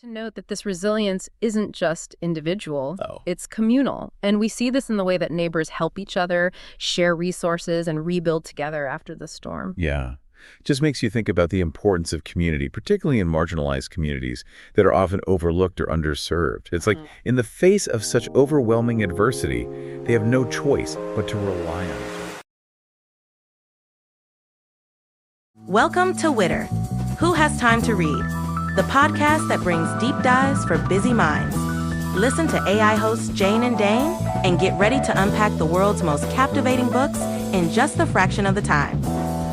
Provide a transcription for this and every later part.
To note that this resilience isn't just individual, Oh. it's communal. And we see this in the way that neighbors help each other, share resources, and rebuild together after the storm. Yeah. Just makes you think about the importance of community, particularly in marginalized communities that are often overlooked or underserved. It's like in the face of such overwhelming adversity, they have no choice but to rely on it. Welcome to Witter. Who Has Time to Read? The podcast that brings deep dives for busy minds. Listen to AI hosts Jane and Dane and get ready to unpack the world's most captivating books in just a fraction of the time.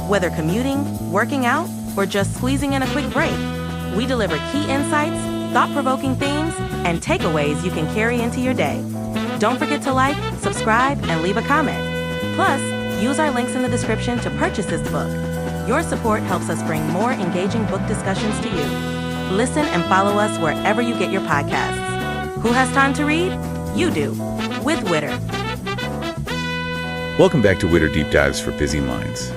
Whether commuting, working out, or just squeezing in a quick break, we deliver key insights, thought-provoking themes, and takeaways you can carry into your day. Don't forget to like, subscribe, and leave a comment. Plus, use our links in the description to purchase this book. Your support helps us bring more engaging book discussions to you. Listen and follow us wherever you get your podcasts. Who has time to read? You do, with Witter. Welcome back to Witter Deep Dives for Busy Minds.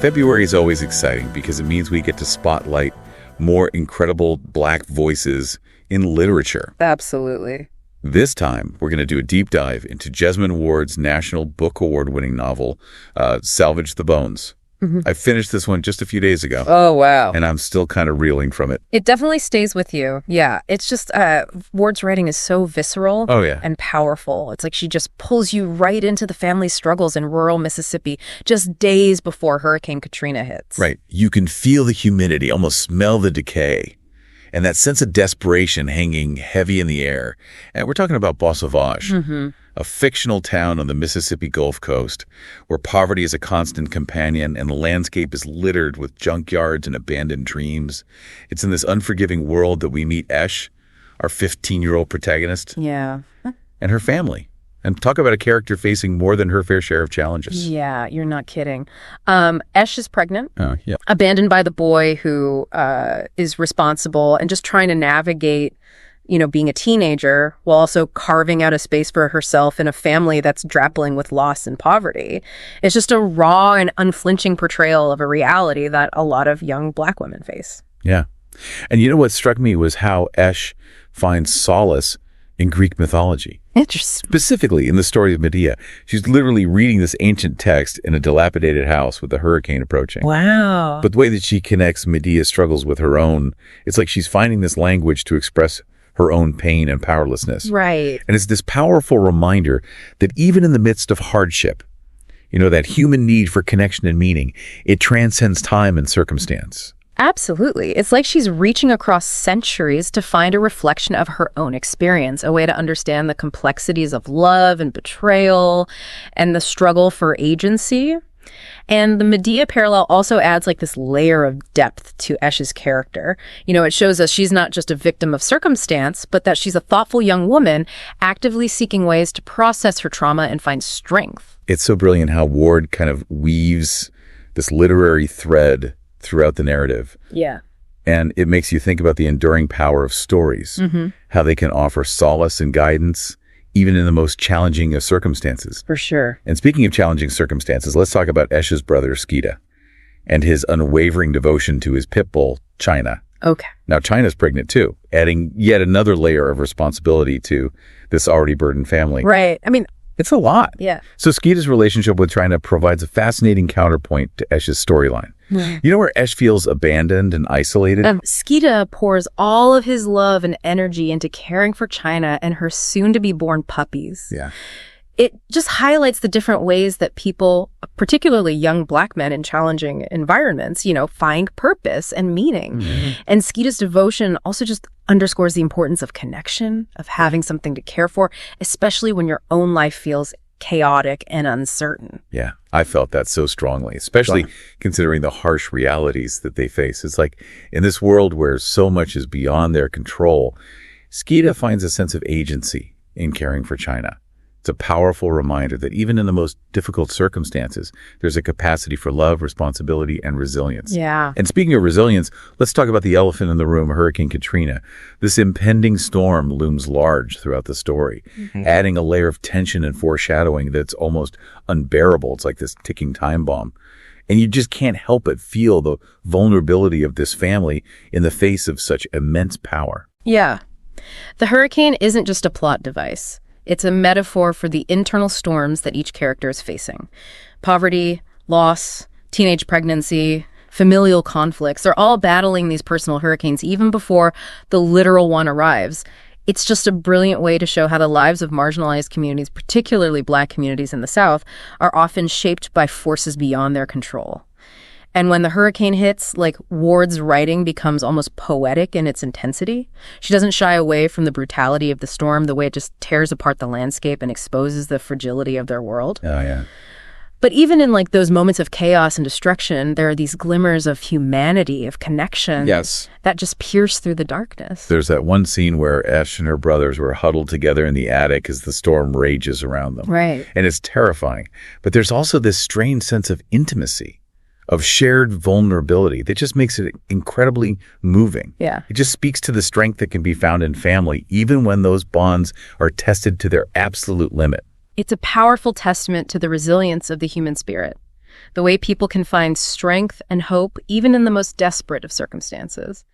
February is always exciting because it means we get to spotlight more incredible Black voices in literature. Absolutely. This time, we're going to do a deep dive into Jesmyn Ward's National Book Award-winning novel, Salvage the Bones. I finished this one just a few days ago. Oh, wow. And I'm still kind of reeling from it. It definitely stays with you. Yeah. It's just, Ward's writing is so visceral and powerful. It's like she just pulls you right into the family struggles in rural Mississippi just days before Hurricane Katrina hits. Right. You can feel the humidity, almost smell the decay, and that sense of desperation hanging heavy in the air. And we're talking about Salvage, a fictional town on the Mississippi Gulf Coast where poverty is a constant companion and the landscape is littered with junkyards and abandoned dreams. It's in this unforgiving world that we meet Esch, our 15-year-old protagonist, and her family. And talk about a character facing more than her fair share of challenges. Yeah, you're not kidding. Esch is pregnant, Yeah. abandoned by the boy who is responsible and just trying to navigate, being a teenager while also carving out a space for herself in a family that's grappling with loss and poverty. It's just a raw and unflinching portrayal of a reality that a lot of young Black women face. Yeah. And what struck me was how Esch finds solace in Greek mythology. Interesting. Specifically in the story of Medea. She's literally reading this ancient text in a dilapidated house with a hurricane approaching. Wow. But the way that she connects Medea's struggles with her own, it's like she's finding this language to express her own pain and powerlessness. Right. And it's this powerful reminder that even in the midst of hardship, that human need for connection and meaning, it transcends time and circumstance. Absolutely. It's like she's reaching across centuries to find a reflection of her own experience, a way to understand the complexities of love and betrayal and the struggle for agency. And the Medea parallel also adds this layer of depth to Esch's character. It shows us she's not just a victim of circumstance, but that she's a thoughtful young woman actively seeking ways to process her trauma and find strength. It's so brilliant how Ward kind of weaves this literary thread throughout the narrative. Yeah. And it makes you think about the enduring power of stories, how they can offer solace and guidance, even in the most challenging of circumstances. For sure. And speaking of challenging circumstances, let's talk about Esch's brother, Skida, and his unwavering devotion to his pit bull, China. Okay. Now, China's pregnant too, adding yet another layer of responsibility to this already burdened family. Right. It's a lot. Yeah. So Skida's relationship with China provides a fascinating counterpoint to Esch's storyline. Where Esch feels abandoned and isolated? Skida pours all of his love and energy into caring for China and her soon-to-be-born puppies. Yeah. It just highlights the different ways that people, particularly young Black men in challenging environments, find purpose and meaning. And Skida's devotion also just underscores the importance of connection, of having something to care for, especially when your own life feels chaotic and uncertain. Yeah, I felt that so strongly, especially considering the harsh realities that they face. It's like in this world where so much is beyond their control, Skida finds a sense of agency in caring for China. It's a powerful reminder that even in the most difficult circumstances, there's a capacity for love, responsibility, and resilience. Yeah. And speaking of resilience, let's talk about the elephant in the room, Hurricane Katrina. This impending storm looms large throughout the story, adding a layer of tension and foreshadowing that's almost unbearable. It's like this ticking time bomb. And you just can't help but feel the vulnerability of this family in the face of such immense power. Yeah. The hurricane isn't just a plot device. It's a metaphor for the internal storms that each character is facing. Poverty, loss, teenage pregnancy, familial conflicts, they're all battling these personal hurricanes even before the literal one arrives. It's just a brilliant way to show how the lives of marginalized communities, particularly Black communities in the South, are often shaped by forces beyond their control. And when the hurricane hits, like, Ward's writing becomes almost poetic in its intensity. She doesn't shy away from the brutality of the storm, the way it just tears apart the landscape and exposes the fragility of their world. Oh, yeah. But even in, like, those moments of chaos and destruction, there are these glimmers of humanity, of connection. Yes. That just pierce through the darkness. There's that one scene where Esch and her brothers were huddled together in the attic as the storm rages around them. Right. And it's terrifying. But there's also this strange sense of intimacy, of shared vulnerability that just makes it incredibly moving. Yeah. It just speaks to the strength that can be found in family, even when those bonds are tested to their absolute limit. It's a powerful testament to the resilience of the human spirit, the way people can find strength and hope even in the most desperate of circumstances.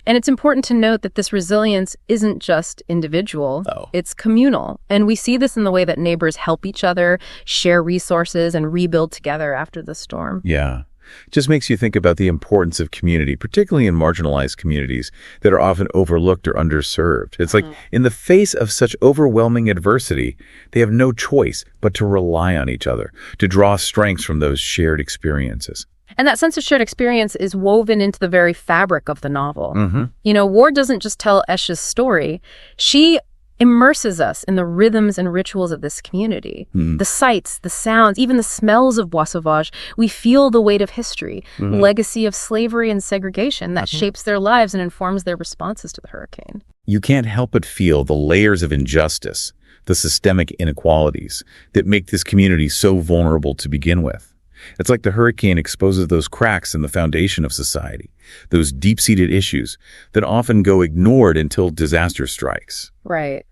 And it's important to note that this resilience isn't just individual, It's communal. And we see this in the way that neighbors help each other, share resources, and rebuild together after the storm. Yeah. Just makes you think about the importance of community, particularly in marginalized communities that are often overlooked or underserved. It's like in the face of such overwhelming adversity, they have no choice but to rely on each other, to draw strengths from those shared experiences. And that sense of shared experience is woven into the very fabric of the novel. Mm-hmm. You know, Ward doesn't just tell Esch's story. She immerses us in the rhythms and rituals of this community. The sights, the sounds, even the smells of Bois Sauvage. We feel the weight of history, legacy of slavery and segregation that shapes their lives and informs their responses to the hurricane. You can't help but feel the layers of injustice, the systemic inequalities that make this community so vulnerable to begin with. It's like the hurricane exposes those cracks in the foundation of society, those deep-seated issues that often go ignored until disaster strikes. Right.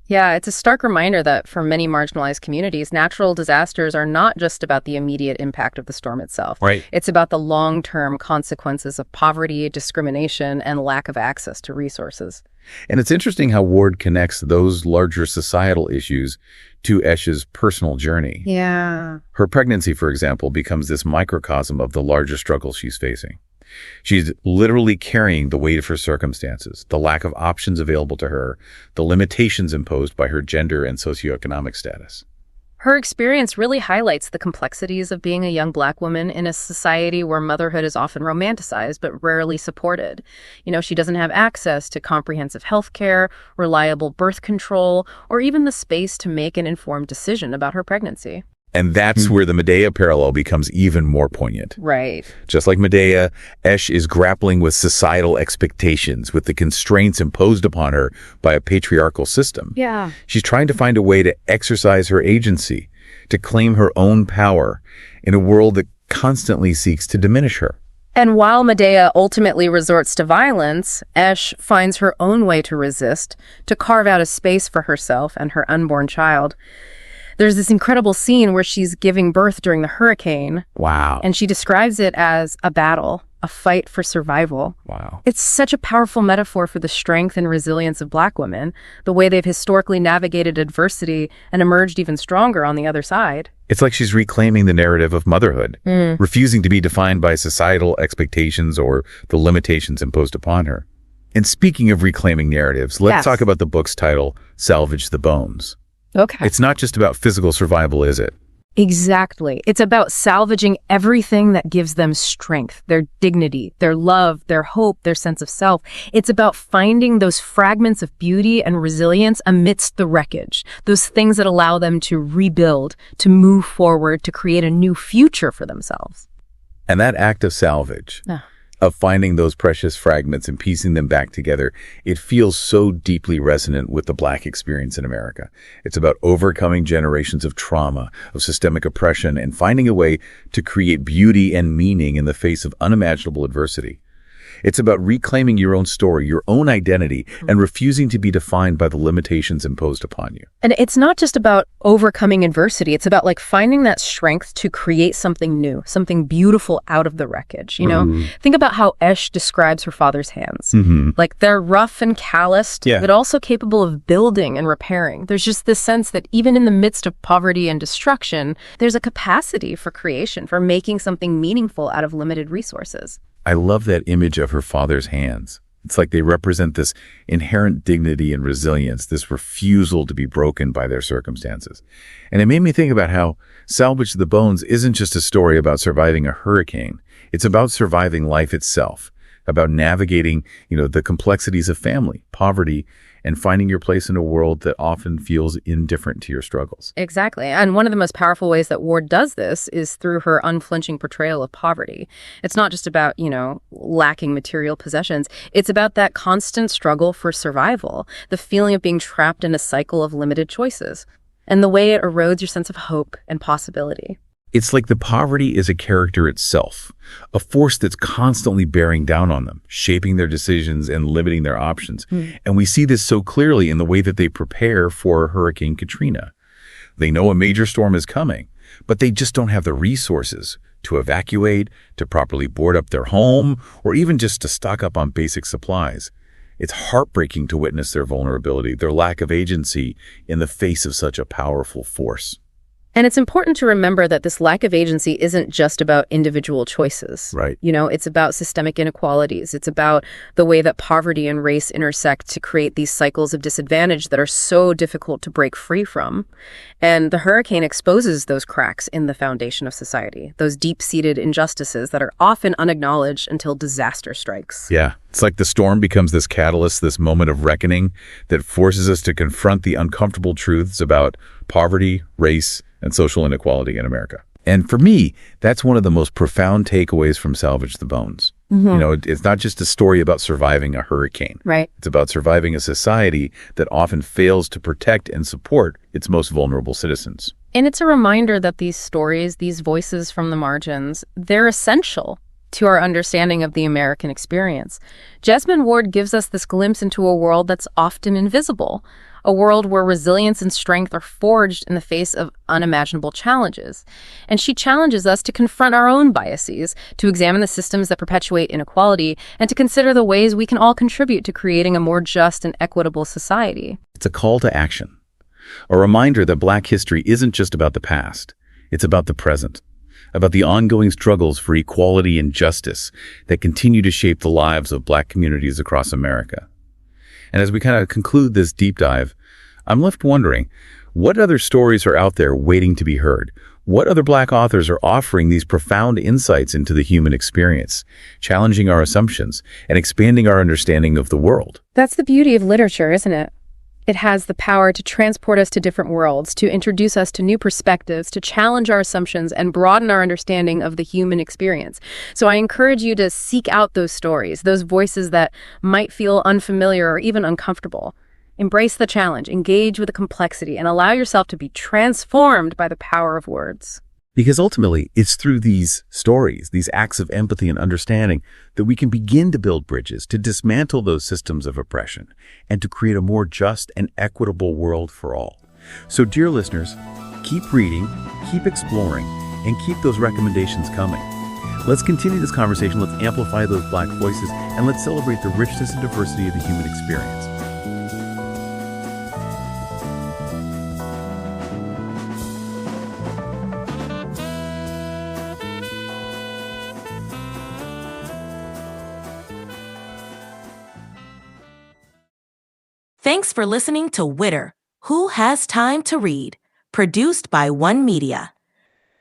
Yeah, it's a stark reminder that for many marginalized communities, natural disasters are not just about the immediate impact of the storm itself. Right. It's about the long-term consequences of poverty, discrimination, and lack of access to resources. And it's interesting how Ward connects those larger societal issues to Esch's personal journey. Yeah. Her pregnancy, for example, becomes this microcosm of the larger struggle she's facing. She's literally carrying the weight of her circumstances, the lack of options available to her, the limitations imposed by her gender and socioeconomic status. Her experience really highlights the complexities of being a young Black woman in a society where motherhood is often romanticized but rarely supported. You know, she doesn't have access to comprehensive health care, reliable birth control, or even the space to make an informed decision about her pregnancy. And that's where the Medea parallel becomes even more poignant. Right. Just like Medea, Esch is grappling with societal expectations, with the constraints imposed upon her by a patriarchal system. Yeah. She's trying to find a way to exercise her agency, to claim her own power in a world that constantly seeks to diminish her. And while Medea ultimately resorts to violence, Esch finds her own way to resist, to carve out a space for herself and her unborn child. There's this incredible scene where she's giving birth during the hurricane. Wow. And she describes it as a battle, a fight for survival. Wow. It's such a powerful metaphor for the strength and resilience of Black women, the way they've historically navigated adversity and emerged even stronger on the other side. It's like she's reclaiming the narrative of motherhood, refusing to be defined by societal expectations or the limitations imposed upon her. And speaking of reclaiming narratives, let's talk about the book's title, Salvage the Bones. Okay. It's not just about physical survival, is it? Exactly. It's about salvaging everything that gives them strength, their dignity, their love, their hope, their sense of self. It's about finding those fragments of beauty and resilience amidst the wreckage, those things that allow them to rebuild, to move forward, to create a new future for themselves. And that act of salvage, of finding those precious fragments and piecing them back together, it feels so deeply resonant with the Black experience in America. It's about overcoming generations of trauma, of systemic oppression, and finding a way to create beauty and meaning in the face of unimaginable adversity. It's about reclaiming your own story, your own identity, and refusing to be defined by the limitations imposed upon you. And it's not just about overcoming adversity. It's about like finding that strength to create something new, something beautiful out of the wreckage. You know, think about how Esch describes her father's hands. Like they're rough and calloused, but also capable of building and repairing. There's just this sense that even in the midst of poverty and destruction, there's a capacity for creation, for making something meaningful out of limited resources. I love that image of her father's hands. It's like they represent this inherent dignity and resilience, this refusal to be broken by their circumstances. And it made me think about how Salvage the Bones isn't just a story about surviving a hurricane. It's about surviving life itself, about navigating, the complexities of family, poverty, and finding your place in a world that often feels indifferent to your struggles. Exactly. And one of the most powerful ways that Ward does this is through her unflinching portrayal of poverty. It's not just about, lacking material possessions. It's about that constant struggle for survival, the feeling of being trapped in a cycle of limited choices, and the way it erodes your sense of hope and possibility. It's like the poverty is a character itself, a force that's constantly bearing down on them, shaping their decisions and limiting their options. And we see this so clearly in the way that they prepare for Hurricane Katrina. They know a major storm is coming, but they just don't have the resources to evacuate, to properly board up their home, or even just to stock up on basic supplies. It's heartbreaking to witness their vulnerability, their lack of agency in the face of such a powerful force. And it's important to remember that this lack of agency isn't just about individual choices. Right. It's about systemic inequalities. It's about the way that poverty and race intersect to create these cycles of disadvantage that are so difficult to break free from. And the hurricane exposes those cracks in the foundation of society, those deep-seated injustices that are often unacknowledged until disaster strikes. Yeah. It's like the storm becomes this catalyst, this moment of reckoning that forces us to confront the uncomfortable truths about poverty, race, and social inequality in America. And for me, that's one of the most profound takeaways from Salvage the Bones. It's not just a story about surviving a hurricane. Right. It's about surviving a society that often fails to protect and support its most vulnerable citizens. And it's a reminder that these stories, these voices from the margins, they're essential to our understanding of the American experience. Jesmyn Ward gives us this glimpse into a world that's often invisible, a world where resilience and strength are forged in the face of unimaginable challenges. And she challenges us to confront our own biases, to examine the systems that perpetuate inequality, and to consider the ways we can all contribute to creating a more just and equitable society. It's a call to action, a reminder that Black history isn't just about the past, it's about the present, about the ongoing struggles for equality and justice that continue to shape the lives of Black communities across America. And as we kind of conclude this deep dive, I'm left wondering, what other stories are out there waiting to be heard? What other Black authors are offering these profound insights into the human experience, challenging our assumptions and expanding our understanding of the world? That's the beauty of literature, isn't it? It has the power to transport us to different worlds, to introduce us to new perspectives, to challenge our assumptions and broaden our understanding of the human experience. So I encourage you to seek out those stories, those voices that might feel unfamiliar or even uncomfortable. Embrace the challenge, engage with the complexity, and allow yourself to be transformed by the power of words. Because ultimately, it's through these stories, these acts of empathy and understanding, that we can begin to build bridges, to dismantle those systems of oppression, and to create a more just and equitable world for all. So, dear listeners, keep reading, keep exploring, and keep those recommendations coming. Let's continue this conversation, let's amplify those Black voices, and let's celebrate the richness and diversity of the human experience. Thanks for listening to Witter, Who Has Time to Read, produced by One Media.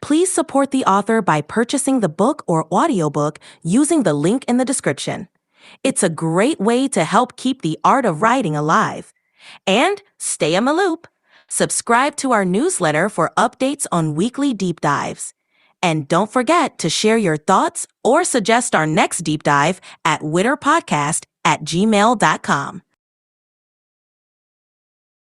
Please support the author by purchasing the book or audiobook using the link in the description. It's a great way to help keep the art of writing alive. And stay in the loop. Subscribe to our newsletter for updates on weekly deep dives. And don't forget to share your thoughts or suggest our next deep dive at witterpodcast@gmail.com.